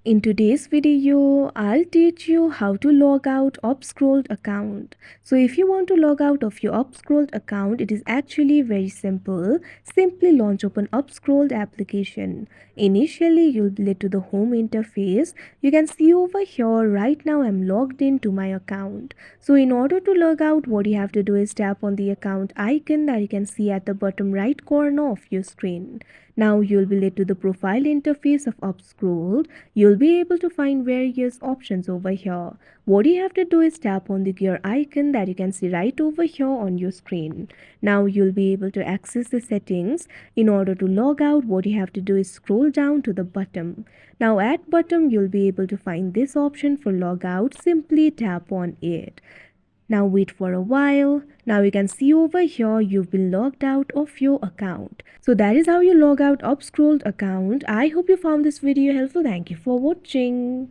In today's video, I'll teach you how to log out UpScrolled account. So if you want to log out of your UpScrolled account, it is actually very simple. Simply launch open UpScrolled application. Initially, you'll be led to the home interface. You can see over here right now I'm logged into my account. So in order to log out, what you have to do is tap on the account icon that you can see at the bottom right corner of your screen. Now you'll be led to the profile interface of UpScrolled. You'll be able to find various options over here. What you have to do is tap on the gear icon that you can see right over here on your screen. Now you'll be able to access the settings. In order to log out, what you have to do is scroll down to the bottom. Now at bottom, you'll be able to find this option for logout. Simply tap on it. Now wait for a while. Now you can see over here you've been logged out of your account. So that is how you log out UpScrolled account. I hope you found this video helpful. Thank you for watching.